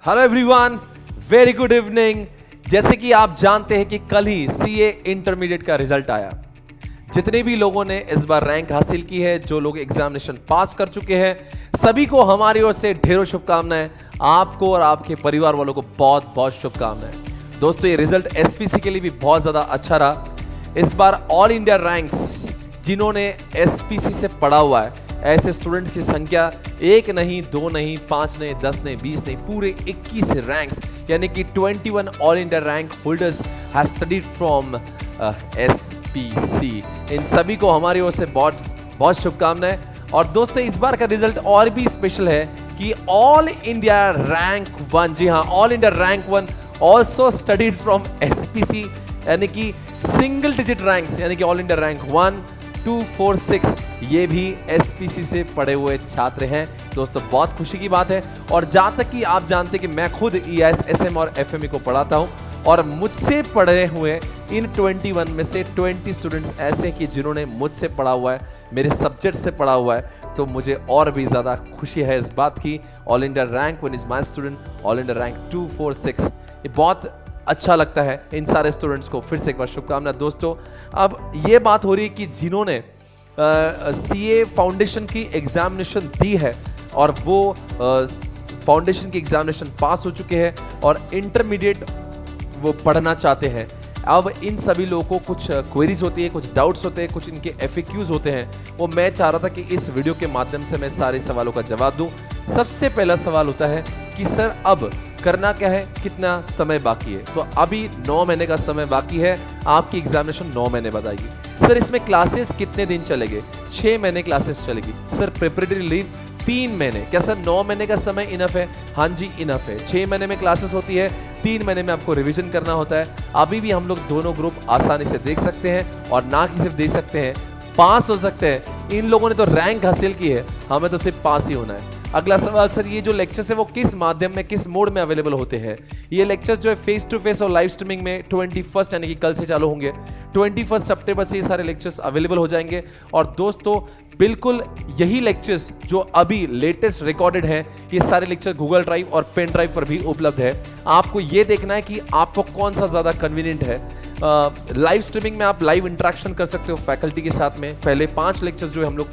Hello everyone, very good evening. जैसे कि आप जानते हैं कि कल ही सीए इंटरमीडिएट का रिजल्ट आया। जितने भी लोगों ने इस बार रैंक हासिल की है, जो लोग एग्जामिनेशन पास कर चुके हैं, सभी को हमारी ओर से ढेरों शुभकामनाएं। आपको और आपके परिवार वालों को बहुत बहुत शुभकामनाएं। दोस्तों, ये रिजल्ट एसपीसी के लिए भी बहुत ज्यादा अच्छा रहा। इस बार ऑल इंडिया रैंक्स जिन्होंने एसपीसी से पढ़ा हुआ है, ऐसे स्टूडेंट्स की संख्या 1 नहीं, 2 नहीं, 5 नहीं, 10 नहीं, 20 नहीं, पूरे 21 रैंक्स, यानी कि 21 all India rank holders have studied from SPC. इन सभी को हमारी ओर से बहुत बहुत शुभकामनाएं। और दोस्तों, इस बार का रिजल्ट और भी स्पेशल है कि ऑल इंडिया रैंक 1, जी हाँ, all India rank 1 also studied from SPC, यानी कि सिंगल डिजिट रैंक्स, यानी कि ऑल इंडिया रैंक 1, 2, 4, 6 ये भी एसपीसी से पढ़े हुए छात्र हैं। दोस्तों, बहुत खुशी की बात है। और जहां तक कि आप जानते हैं कि मैं खुद ईआईएस, एसएम और एफएमई को पढ़ाता हूं, और मुझसे पढ़े हुए इन 21 में से 20 स्टूडेंट्स ऐसे हैं कि जिन्होंने मुझसे पढ़ा हुआ है, मेरे सब्जेक्ट से पढ़ा हुआ है। तो मुझे और भी ज़्यादा खुशी है इस बात की। All India rank 1 is my student, all India rank 2, 4, 6 ये बहुत अच्छा लगता है। इन सारे स्टूडेंट्स को फिर से एक बार शुभकामनाएं। दोस्तों, अब ये बात हो रही है कि जिन्होंने सीए फाउंडेशन की एग्जामिनेशन दी है और वो फाउंडेशन की एग्जामिनेशन पास हो चुके हैं और इंटरमीडिएट वो पढ़ना चाहते हैं, अब इन सभी लोगों को कुछ क्वेरीज होती है, कुछ डाउट्स होते हैं, कुछ इनके एफएक्यूज होते हैं। वो मैं चाह रहा था कि इस वीडियो के माध्यम से मैं सारे सवालों का जवाब दूं। सबसे पहला सवाल होता है कि सर अब करना क्या है, कितना समय बाकी है? तो अभी 9 महीने का समय बाकी है, आपकी एग्जामिनेशन 9 महीने बाद आएगी। सर, इसमें क्लासेस कितने दिन चलेंगे? 6 महीने क्लासेस चलेगी। सर, प्रिपरेटरी लीव 3 महीने। क्या सर 9 महीने का समय इनफ है? हाँ जी, इनफ है। 6 महीने में क्लासेस होती है, 3 महीने में आपको रिवीजन करना होता है। अभी भी हम लोग दोनों ग्रुप आसानी से देख सकते हैं, और ना कि सिर्फ देख सकते हैं, पास हो सकते हैं। इन लोगों ने तो रैंक हासिल की है, हमें तो सिर्फ पास ही होना है। अगला सवाल, सर ये जो लेक्चर्स है वो किस माध्यम में, किस मोड में अवेलेबल होते हैं? ये लेक्चर्स जो है फेस टू फेस और लाइव स्ट्रीमिंग में 21 यानी कि कल से चालू होंगे। 21 सितंबर से ये सारे लेक्चर्स अवेलेबल हो जाएंगे। और दोस्तों, बिल्कुल यही लेक्चर्स जो अभी लेटेस्ट रिकॉर्डेड हैं, ये सारे लेक्चर गूगल ड्राइव और पेन ड्राइव पर भी उपलब्ध है। आपको ये देखना है कि आपको कौन सा ज़्यादा कन्वीनियंट है। लाइव स्ट्रीमिंग में आप लाइव इंटरेक्शन कर सकते हो फैकल्टी के साथ में। पहले 5 लेक्चर्स जो है हम लोग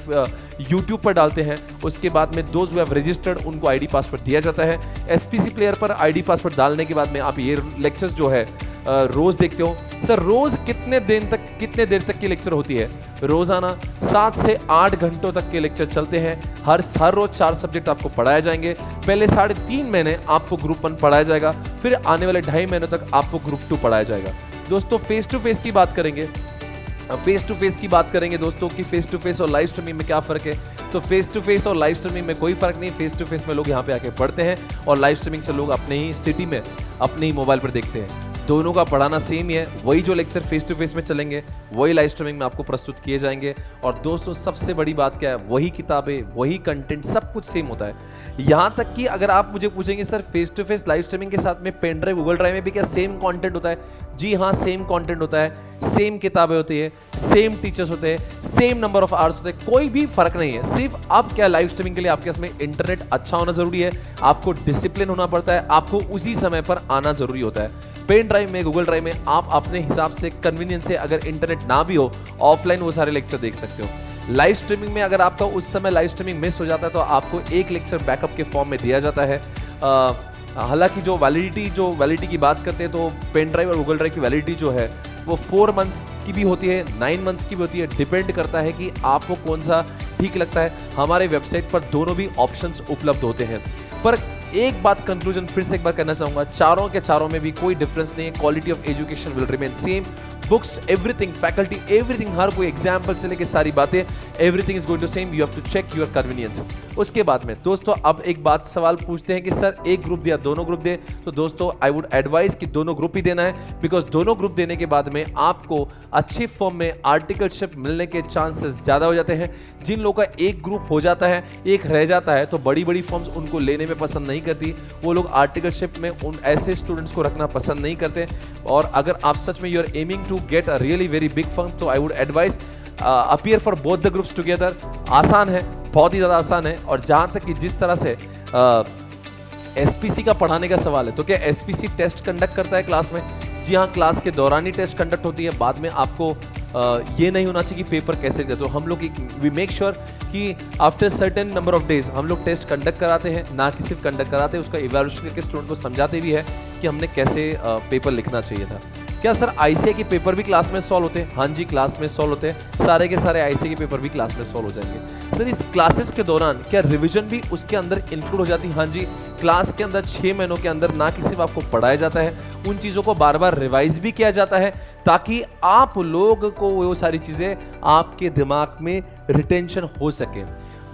यूट्यूब पर डालते हैं, उसके बाद में दोज हु हैव रजिस्टर्ड उनको आईडी पासवर्ड दिया जाता है। एसपीसी प्लेयर पर आईडी पासवर्ड डालने के बाद में आप ये लेक्चर्स जो है रोज देखते हो। सर, रोज कितने देर तक की लेक्चर होती है? रोजाना 7 से 8 घंटों तक के लेक्चर चलते हैं। हर रोज 4 सब्जेक्ट आपको पढ़ाए जाएंगे। पहले 3.5 महीने आपको ग्रुप 1 पढ़ाया जाएगा, फिर आने वाले 2.5 महीनों तक आपको ग्रुप 2 पढ़ाया जाएगा। दोस्तों, फेस टू फेस की बात करेंगे दोस्तों कि फेस टू फेस और लाइव स्ट्रीमिंग में क्या फर्क है। तो फेस टू फेस और लाइव स्ट्रीमिंग में कोई फर्क नहीं। फेस टू फेस में लोग यहाँ पे आके पढ़ते हैं, और लाइव स्ट्रीमिंग से लोग अपने ही सिटी में अपने ही मोबाइल पर देखते हैं। दोनों का पढ़ाना सेम ही है। वही जो लेक्चर फेस टू फेस में चलेंगे, वही लाइव स्ट्रीमिंग में आपको प्रस्तुत किए जाएंगे। और दोस्तों, सबसे बड़ी बात क्या है, वही किताबें, वही कंटेंट, सब कुछ सेम होता है। यहाँ तक कि अगर आप मुझे पूछेंगे sir face to face live streaming के साथ में पेन ड्राइव, गूगल ड्राइव में भी क्या सेम कंटेंट होता है? जी हाँ, सेम कंटेंट होता है, सेम किताबें होती है, सेम टीचर्स होते हैं, सेम नंबर ऑफ आवर्स होते हैं, कोई भी फर्क नहीं है। सिर्फ अब क्या, लाइव स्ट्रीमिंग के लिए आपके इसमें इंटरनेट अच्छा होना जरूरी है, आपको डिसिप्लिन होना पड़ता है, आपको उसी समय पर आना जरूरी होता है। पेन ड्राइव में, गूगल ड्राइव में आप अपने हिसाब से, कन्वीनियंस से, अगर इंटरनेट ना भी हो, ऑफलाइन वो सारे लेक्चर देख सकते हो। लाइव स्ट्रीमिंग में अगर आपका उस समय लाइव स्ट्रीमिंग मिस हो जाता है तो आपको एक लेक्चर बैकअप के फॉर्म में दिया जाता है। हालांकि जो वैलिडिटी की बात करते हैं, तो पेन ड्राइव और गूगल ड्राइव की वैलिडिटी जो है वो 4 मंथ्स की भी होती है, 9 मंथ्स की भी होती है। डिपेंड करता है कि आपको कौन सा ठीक लगता है। हमारे वेबसाइट पर दोनों भी ऑप्शंस उपलब्ध होते हैं। पर एक बात कंक्लूजन फिर से एक बार करना चाहूंगा, चारों के चारों में भी कोई डिफरेंस नहीं है। Quality of education will remain same. Books, everything, faculty, everything, हर कोई एग्जाम्पल से लेकर सारी बातें, everything is going to same. You have to check your convenience. उसके बाद में दोस्तों, अब एक बात सवाल पूछते हैं कि सर एक ग्रुप दिया, दोनों ग्रुप दे? तो दोस्तों, आई वुड एडवाइज कि दोनों ग्रुप ही देना है, बिकॉज दोनों ग्रुप देने के बाद में आपको अच्छे फॉर्म में आर्टिकलशिप मिलने के चांसेस ज्यादा हो जाते हैं। जिन लोगों का एक ग्रुप हो जाता है, एक रह जाता है, तो बड़ी बड़ी फॉर्म्स उनको लेने में पसंद नहीं करती। वो लोग आर्टिकलशिप में उन ऐसे स्टूडेंट्स को रखना पसंद नहीं करते। और अगर आप सच में you are aiming to get a really very big firm, तो I would advise appear for both the groups together. आसान है, बहुत ही ज़्यादा आसान है। और जहाँ तक कि जिस तरह से एसपीसी का पढ़ाने का सवाल है, तो क्या एसपीसी टेस्ट कंडक्ट करता है क्लास में? जी हाँ, क्लास के दौरान ही टेस्ट कंडक्ट होती है, बाद में आपको ये नहीं होना चाहिए कि पेपर कैसे करते हो। हम लोग वी मेक श्योर कि after certain number of days हम लोग टेस्ट कंडक्ट कराते हैं, ना कि सिर्फ कंडक्ट कराते हैं, उसका इवैल्यूएशन करके स्टूडेंट को समझाते भी है कि हमने कैसे पेपर लिखना चाहिए था। क्या सर आईसीए के पेपर भी क्लास में सॉल्व होते हैं? हाँ जी, क्लास में सॉल्व होते हैं, सारे के सारे आईसीए के पेपर भी क्लास में सॉल्व हो जाएंगे। सर इस क्लासेस के दौरान क्या रिवीजन भी उसके अंदर इंक्लूड हो जाती है? हाँ जी, क्लास के अंदर 6 महीनों के अंदर ना कि सिर्फ आपको पढ़ाया जाता है, उन चीज़ों को बार बार रिवाइज भी किया जाता है ताकि आप लोग को वो सारी चीज़ें आपके दिमाग में रिटेंशन हो सके।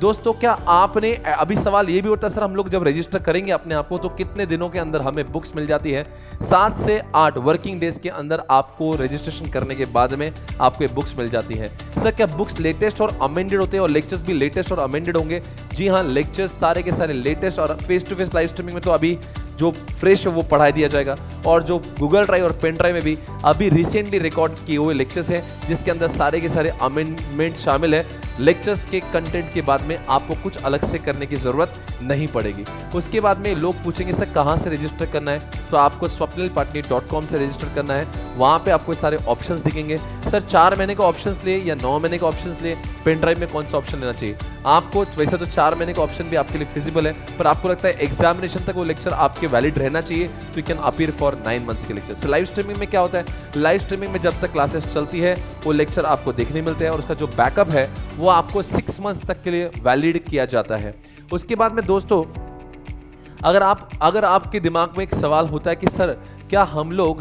दोस्तों क्या आपने, अभी सवाल ये भी उठता है सर हम लोग जब रजिस्टर करेंगे अपने आप को तो कितने दिनों के अंदर हमें बुक्स मिल जाती है? 7 से 8 वर्किंग डेज के अंदर आपको रजिस्ट्रेशन करने के बाद में आपको बुक्स मिल जाती हैं। सर क्या बुक्स लेटेस्ट और अमेंडेड होते हैं और लेक्चर्स भी लेटेस्ट और अमेंडेड होंगे? जी हाँ, लेक्चर्स सारे के सारे लेटेस्ट और face to face live streaming में तो अभी जो फ्रेश है वो पढ़ा दिया जाएगा, और जो गूगल ड्राइव और पेन ड्राइव में भी अभी रिसेंटली रिकॉर्ड किए हुए लेक्चर्स हैं जिसके अंदर सारे के सारे अमेंडमेंट शामिल है। लेक्चर्स के कंटेंट के बाद में आपको कुछ अलग से करने की जरूरत नहीं पड़ेगी। उसके बाद में लोग पूछेंगे सर कहाँ से रजिस्टर करना है, तो आपको swapnilpatni.com से रजिस्टर करना है। वहाँ पे आपको सारे ऑप्शंस दिखेंगे। सर 4 महीने का ऑप्शंस ले या 9 महीने का ऑप्शंस ले, पेन ड्राइव में कौन सा ऑप्शन लेना चाहिए आपको? वैसे तो 4 महीने का ऑप्शन भी आपके लिए फिजिबल है, पर आपको लगता है एग्जामिनेशन तक वो लेक्चर आपके वैलिड रहना चाहिए तो you can appear for 9 months के लेक्चर। लाइव स्ट्रीमिंग में क्या होता है? लाइव स्ट्रीमिंग में जब तक क्लासेस चलती है वो लेक्चर आपको देखने मिलते हैं और उसका जो बैकअप है वो आपको 6 मंथ्स तक के लिए वैलिड किया जाता है। उसके बाद में दोस्तों अगर आपके दिमाग में एक सवाल होता है कि सर क्या हम लोग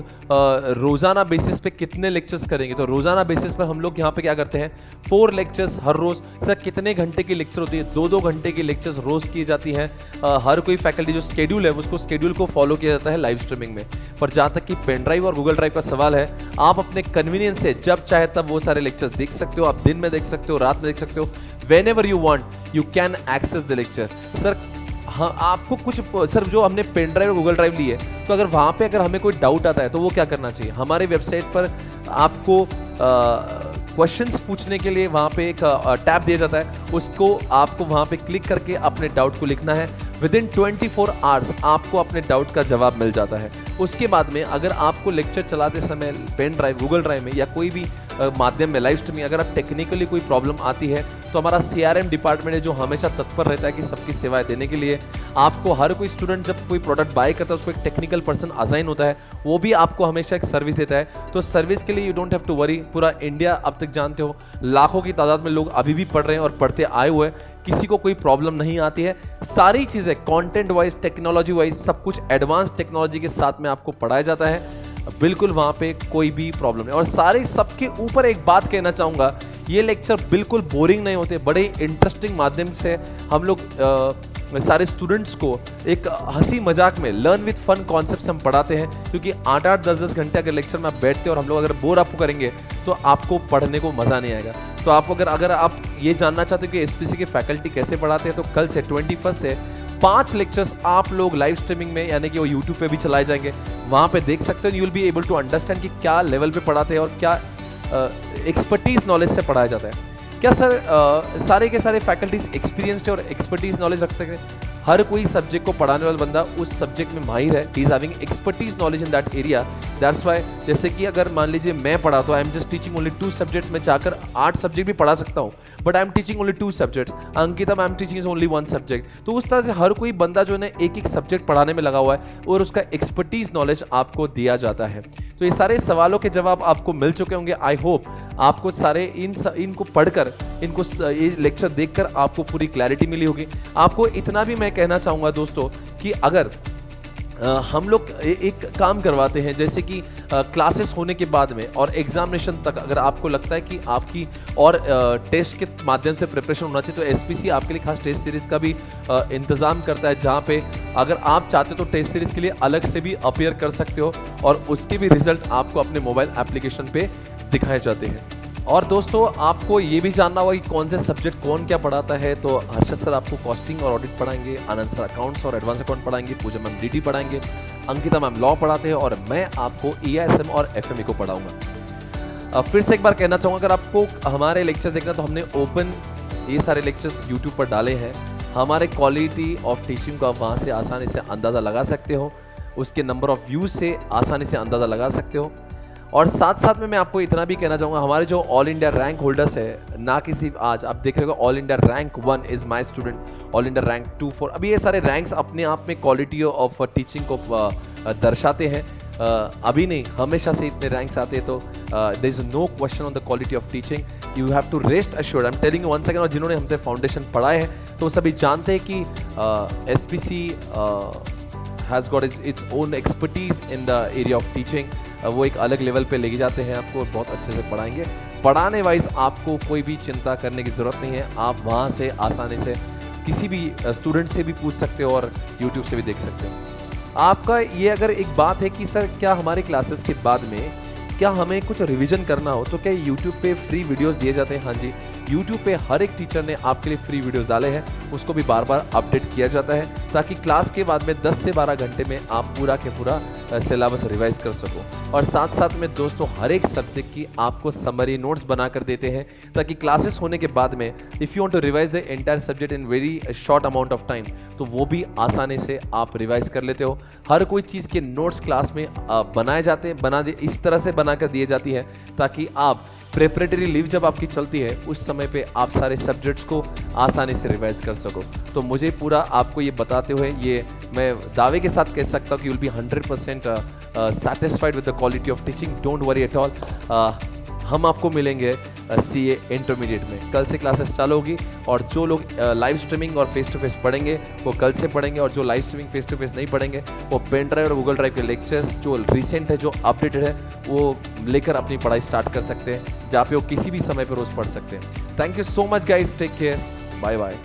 रोजाना बेसिस पे कितने लेक्चर्स करेंगे, तो रोजाना बेसिस पर हम लोग यहाँ पे क्या करते हैं 4 लेक्चर्स हर रोज। सर कितने घंटे की लेक्चर होती है? 2-2 घंटे की लेक्चर्स रोज की जाती हैं। हर कोई फैकल्टी जो स्केड्यूल है उसको स्केड्यूल को फॉलो किया जाता है लाइव स्ट्रीमिंग में। पर जहाँ तक कि पेन ड्राइव और गूगल ड्राइव का सवाल है, आप अपने कन्वीनियंस से जब चाहे तब वो सारे लेक्चर्स देख सकते हो। आप दिन में देख सकते हो, रात में देख सकते हो, whenever you want you can access the lecture. Sir हाँ, आपको कुछ सर जो हमने पेन ड्राइव और गूगल ड्राइव ली है तो अगर वहाँ पे अगर हमें कोई डाउट आता है तो वो क्या करना चाहिए? हमारे वेबसाइट पर आपको क्वेश्चंस पूछने के लिए वहाँ पे एक टैब दिया जाता है, उसको आपको वहाँ पे क्लिक करके अपने डाउट को लिखना है। विदिन 24 आवर्स आपको अपने डाउट का जवाब मिल जाता है। उसके बाद में अगर आपको लेक्चर चलाते समय पेन ड्राइव, गूगल ड्राइव में या कोई भी माध्यम में लाइव स्ट्रीमिंग अगर आप टेक्निकली कोई प्रॉब्लम आती है तो हमारा CRM डिपार्टमेंट है जो हमेशा तत्पर रहता है कि सबकी सेवाएं देने के लिए। आपको हर कोई स्टूडेंट जब कोई प्रोडक्ट बाय करता है उसको एक टेक्निकल पर्सन असाइन होता है, वो भी आपको हमेशा एक सर्विस देता है। तो सर्विस के लिए you don't have to worry. पूरा इंडिया अब तक जानते हो लाखों की तादाद में लोग अभी भी पढ़ रहे हैं और पढ़ते आए हुए हैं, किसी को कोई प्रॉब्लम नहीं आती है। सारी चीजें कंटेंट वाइज, टेक्नोलॉजी वाइज सब कुछ एडवांस टेक्नोलॉजी के साथ में आपको पढ़ाया जाता है। बिल्कुल वहां पे कोई भी प्रॉब्लम नहीं। और सारे सबके ऊपर एक बात कहना चाहूंगा, ये लेक्चर बिल्कुल बोरिंग नहीं होते, बड़े इंटरेस्टिंग माध्यम से हम लोग सारे स्टूडेंट्स को एक हंसी मजाक में लर्न विद फन कॉन्सेप्ट्स हम पढ़ाते हैं। क्योंकि 8-8, 10-10 घंटे अगर लेक्चर में आप बैठते हैं और हम लोग अगर बोर आपको करेंगे तो आपको पढ़ने को मजा नहीं आएगा। तो आप अगर आप ये जानना चाहते हो कि एसपीसी के फैकल्टी कैसे पढ़ाते हैं तो कल से 21 से 5 लेक्चर्स आप लोग लाइव स्ट्रीमिंग में, यानी कि वो यूट्यूब पे भी चलाए जाएंगे, वहां पे देख सकते हो। You will be able to understand कि क्या लेवल पे पढ़ाते हैं और क्या एक्सपर्टीज नॉलेज से पढ़ाया जाता है। क्या सर सारे के सारे फैकल्टीज एक्सपीरियंस्ड और एक्सपर्टीज नॉलेज रखते हैं? हर कोई सब्जेक्ट को पढ़ाने वाला बंदा उस सब्जेक्ट में माहिर है, he is having expertise knowledge in that area. That's why जैसे कि अगर मान लीजिए मैं पढ़ा तो I am just teaching only 2 subjects, में जाकर 8 सब्जेक्ट भी पढ़ा सकता हूँ, but I am teaching only 2 subjects. Ankita ma'am teaching is only 1 subject. तो उस तरह से हर कोई बंदा जो है एक सब्जेक्ट पढ़ाने में लगा हुआ है और उसका एक्सपर्टीज नॉलेज आपको दिया जाता है। तो ये सारे सवालों के जवाब आपको मिल चुके होंगे। आई होप आपको सारे इनको पढ़कर, इनको ये लेक्चर देखकर आपको पूरी क्लैरिटी मिली होगी। आपको इतना भी मैं कहना चाहूँगा दोस्तों कि अगर हम लोग एक काम करवाते हैं, जैसे कि क्लासेस होने के बाद में और एग्जामिनेशन तक अगर आपको लगता है कि आपकी और टेस्ट के माध्यम से प्रिपरेशन होना चाहिए, तो एसपीसी आपके लिए खास टेस्ट सीरीज का भी इंतज़ाम करता है, जहाँ पे अगर आप चाहते हो तो टेस्ट सीरीज के लिए अलग से भी अपीयर कर सकते हो और उसके भी रिजल्ट आपको अपने मोबाइल एप्लीकेशन पे दिखाए जाते हैं। और दोस्तों आपको ये भी जानना होगा कि कौन से सब्जेक्ट कौन क्या पढ़ाता है, तो हर्षद सर आपको कॉस्टिंग और ऑडिट पढ़ाएंगे, आनंद सर अकाउंट्स और एडवांस अकाउंट पढ़ाएंगे, पूजा मैम डीटी पढ़ाएंगे, अंकिता मैम लॉ पढ़ाते हैं और मैं आपको EISM और FME को पढ़ाऊंगा। फिर से एक बार कहना चाहूँगा, अगर आपको हमारे लेक्चर्स देखना तो हमने ओपन ये सारे लेक्चर्स यूट्यूब पर डाले हैं, हमारे क्वालिटी ऑफ टीचिंग को आप वहाँ से आसानी से अंदाज़ा लगा सकते हो, उसके नंबर ऑफ़ व्यूज़ से आसानी से अंदाज़ा लगा सकते हो। और साथ साथ में मैं आपको इतना भी कहना चाहूँगा, हमारे जो ऑल इंडिया रैंक होल्डर्स है, ना कि सिर्फ आज आप देख रहे हो all India rank 1 is my student, all India rank 2 4, अभी ये सारे रैंक्स अपने आप में क्वालिटी ऑफ टीचिंग को दर्शाते हैं। अभी नहीं, हमेशा से इतने रैंक्स आते हैं, तो there is no question on the quality of teaching. You have to rest assured, I am telling you one second. और जिन्होंने हमसे फाउंडेशन पढ़ाए हैं तो वो सभी जानते हैं कि SPC has got its own expertise in the area of teaching. वो एक अलग लेवल पे लेके जाते हैं आपको, बहुत अच्छे से पढ़ाएंगे। पढ़ाने वाइज आपको कोई भी चिंता करने की ज़रूरत नहीं है, आप वहाँ से आसानी से किसी भी स्टूडेंट से भी पूछ सकते हो और यूट्यूब से भी देख सकते हो। आपका ये अगर एक बात है कि सर क्या हमारे क्लासेस के बाद में क्या हमें कुछ रिवीजन करना हो तो क्या यूट्यूब पे फ्री वीडियोस दिए जाते हैं? हाँ जी, यूट्यूब पे हर एक टीचर ने आपके लिए फ्री वीडियोस डाले हैं, उसको भी बार बार अपडेट किया जाता है ताकि क्लास के बाद में 10 से 12 घंटे में आप पूरा के पूरा सिलेबस रिवाइज कर सको। और साथ साथ में दोस्तों हर एक सब्जेक्ट की आपको समरी नोट्स बना कर देते हैं ताकि क्लासेस होने के बाद में if you want to revise the entire subject in very short amount of time तो वो भी आसानी से आप रिवाइज कर लेते हो। हर कोई चीज़ के नोट्स क्लास में बनाए जाते हैं, इस तरह से बना कर दिए जाती है ताकि आप प्रेपरेटरी लीव जब आपकी चलती है उस समय पे आप सारे सब्जेक्ट्स को आसानी से रिवाइज कर सको। तो मुझे पूरा आपको ये बताते हुए ये मैं दावे के साथ कह सकता हूँ कि you will B 100% satisfied with the quality of teaching. Don't worry at all. हम आपको मिलेंगे CA इंटरमीडिएट में। कल से क्लासेस चालू होगी और जो लोग लाइव स्ट्रीमिंग और फेस टू फेस पढ़ेंगे वो कल से पढ़ेंगे, और जो live streaming face to face नहीं पढ़ेंगे वो पेन ड्राइव और गूगल ड्राइव के लेक्चर्स जो रिसेंट है, जो अपडेटेड है, वो लेकर अपनी पढ़ाई स्टार्ट कर सकते हैं, जहाँ पे वो किसी भी समय पर रोज़ पढ़ सकते हैं। Thank you so much guys, take care, bye bye.